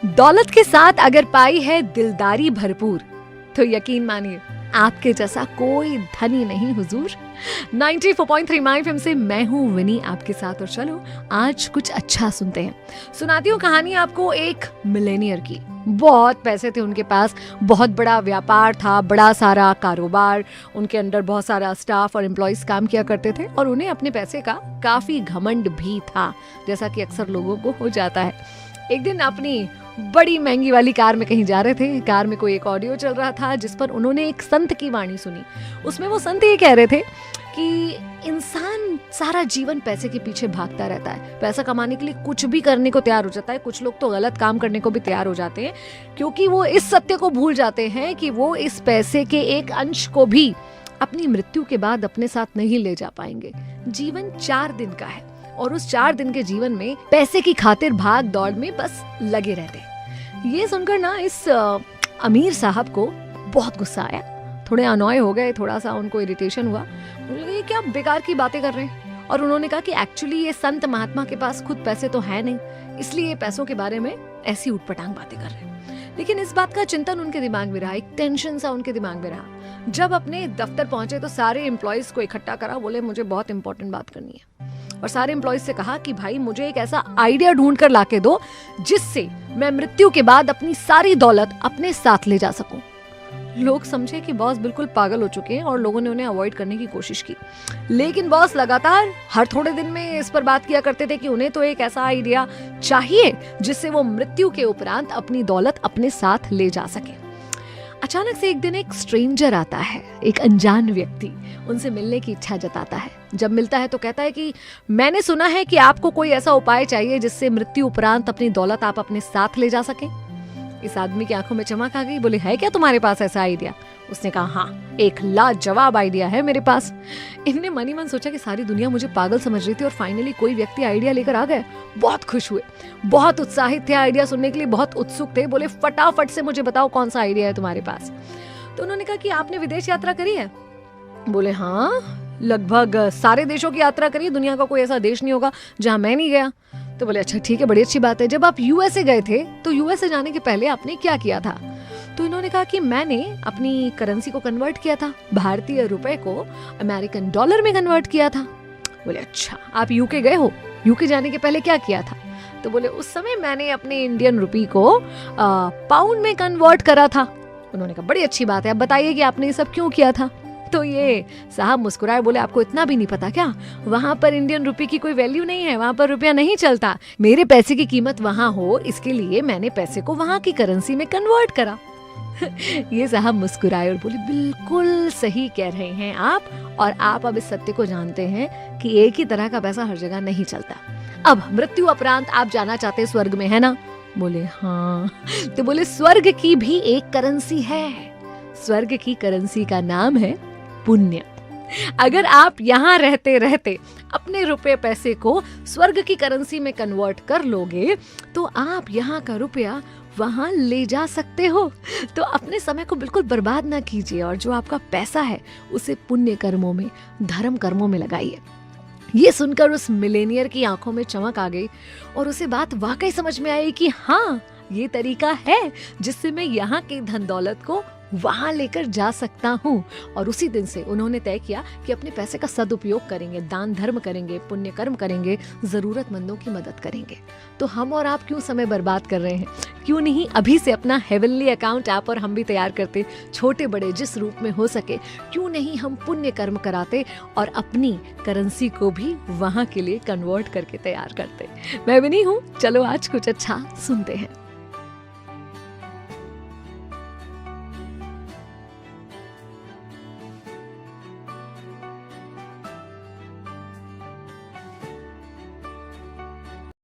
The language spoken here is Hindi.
दौलत के साथ अगर पाई है दिलदारी भरपूर, तो यकीन मानिए आपके जैसा कोई धनी नहीं हुजूर। 94.3 माय एफएम से मैं हूँ विनी आपके साथ, और चलो आज कुछ अच्छा सुनते हैं। सुनाती हूँ कहानी आपको एक मिलेनियर की। बहुत पैसे थे उनके पास, बहुत बड़ा व्यापार था, बड़ा सारा कारोबार, उनके अंडर बहुत सारा स्टाफ और एम्प्लॉइज काम किया करते थे, और उन्हें अपने पैसे का काफी घमंड भी था, जैसा कि अक्सर लोगों को हो जाता है। एक दिन अपनी बड़ी महंगी वाली कार में कहीं जा रहे थे। कार में कोई एक ऑडियो चल रहा था जिस पर उन्होंने एक संत की वाणी सुनी। उसमें वो संत ये कह रहे थे कि इंसान सारा जीवन पैसे के पीछे भागता रहता है, पैसा कमाने के लिए कुछ भी करने को तैयार हो जाता है। कुछ लोग तो गलत काम करने को भी तैयार हो जाते हैं, क्योंकि वो इस सत्य को भूल जाते हैं कि वो इस पैसे के एक अंश को भी अपनी मृत्यु के बाद अपने साथ नहीं ले जा पाएंगे। जीवन 4 दिन का है, और उस 4 दिन के जीवन में पैसे की खातिर भाग दौड़ में बस लगे रहते। ये सुनकर ना इस अमीर साहब को बहुत गुस्सा आया, थोड़े अनॉय हो गए, थोड़ा सा उनको इरिटेशन हुआ। उन्होंने कहा ये क्या बेकार की बातें कर रहे हैं, और उन्होंने कहा कि एक्चुअली ये संत महात्मा के पास खुद पैसे तो है नहीं, इसलिए पैसों के बारे में ऐसी उटपटांग बातें कर रहे हैं। लेकिन इस बात का चिंतन उनके दिमाग में रहा, एक टेंशन सा उनके दिमाग में रहा। जब अपने दफ्तर पहुंचे तो सारे एम्प्लॉइज को इकट्ठा करा, बोले मुझे बहुत इंपॉर्टेंट बात करनी है। और सारे एम्प्लॉइज से कहा कि भाई मुझे एक ऐसा आइडिया ढूंढ कर लाके दो जिससे मैं मृत्यु के बाद अपनी सारी दौलत अपने साथ ले जा सकूं। लोग समझे कि बॉस बिल्कुल पागल हो चुके हैं, और लोगों ने उन्हें अवॉइड करने की कोशिश की। लेकिन बॉस लगातार हर थोड़े दिन में इस पर बात किया करते थे कि उन्हें तो एक ऐसा आइडिया चाहिए जिससे वो मृत्यु के उपरांत अपनी दौलत अपने साथ ले जा सके। अचानक से एक दिन एक स्ट्रेंजर आता है, एक अनजान व्यक्ति उनसे मिलने की इच्छा जताता है। जब मिलता है तो कहता है कि मैंने सुना है कि आपको कोई ऐसा उपाय चाहिए जिससे मृत्यु उपरांत अपनी दौलत आप अपने साथ ले जा सकें। इस आदमी की आंखों में चमक आ गई, बोले है क्या तुम्हारे पास ऐसा आइडिया? उसने कहा हाँ, एक लाजवाब आइडिया है मेरे पास। इनने मन ही मन सोचा कि सारी दुनिया मुझे पागल समझ रही थी, और फाइनली कोई व्यक्ति आइडिया लेकर आ गए। बहुत खुश हुए, बहुत उत्साहित थे, आइडिया सुनने के लिए बहुत उत्सुक थे। बोले फटाफट से मुझे बताओ कौन सा आइडिया है तुम्हारे पास। तो उन्होंने कहा कि आपने विदेश यात्रा करी है? बोले हाँ, लगभग सारे देशों की यात्रा करी, दुनिया का कोई ऐसा देश नहीं होगा जहां मैं नहीं गया। तो बोले अच्छा ठीक है, बड़ी अच्छी बात है। जब आप यूएसए गए थे तो यूएसए जाने के पहले आपने क्या किया था? तो इन्होंने कहा कि मैंने अपनी करेंसी को कन्वर्ट किया था, भारतीय रुपए को अमेरिकन डॉलर में कन्वर्ट किया था। बोले अच्छा, आप यूके गए हो, यूके जाने के पहले क्या किया था? तो बोले उस समय मैंने अपने इंडियन रुपी को पाउंड में कन्वर्ट करा था। उन्होंने कहा बड़ी अच्छी बात है, अब बताइए कि आपने ये सब क्यों किया था? तो ये साहब मुस्कुराए, बोले आपको इतना भी नहीं पता क्या? वहां पर इंडियन रुपए की कोई वैल्यू नहीं है, वहां पर रुपया नहीं चलता। मेरे पैसे की कीमत वहां हो, इसके लिए मैंने पैसे को वहां की करेंसी में कन्वर्ट करा। ये साहब मुस्कुराए और बोले बिल्कुल सही कह रहे हैं आप, और आप अब इस सत्य को जानते हैं कि एक ही तरह का पैसा हर जगह नहीं चलता। अब मृत्यु उपरांत आप जाना चाहते हैं स्वर्ग में, है ना? बोले हाँ। तो बोले स्वर्ग की भी एक करेंसी है, स्वर्ग की करेंसी का नाम है पुण्य। अगर आप यहाँ रहते रहते अपने रुपए पैसे को स्वर्ग की करेंसी में कन्वर्ट कर लोगे तो आप यहाँ का रुपया वहां ले जा सकते हो। तो अपने समय को बिल्कुल बर्बाद ना कीजिए, और जो आपका पैसा है उसे पुण्य कर्मों में, धर्म कर्मों में लगाइए। ये सुनकर उस मिलेनियर की आंखों में चमक आ गई, और उसे बात वाकई समझ में आई कि हाँ, ये तरीका है जिससे मैं यहाँ की धन दौलत को वहां लेकर जा सकता हूँ। और उसी दिन से उन्होंने तय किया कि अपने पैसे का सदुपयोग करेंगे, दान धर्म करेंगे, पुण्य कर्म करेंगे, जरूरतमंदों की मदद करेंगे। तो हम और आप क्यों समय बर्बाद कर रहे हैं? क्यों नहीं अभी से अपना हेवनली अकाउंट आप और हम भी तैयार करते, छोटे बड़े जिस रूप में हो सके। क्यों नहीं हम पुण्य कर्म कराते और अपनी करेंसी को भी वहां के लिए कन्वर्ट करके तैयार करते। मैं भी नहीं हूँ, चलो आज कुछ अच्छा सुनते हैं।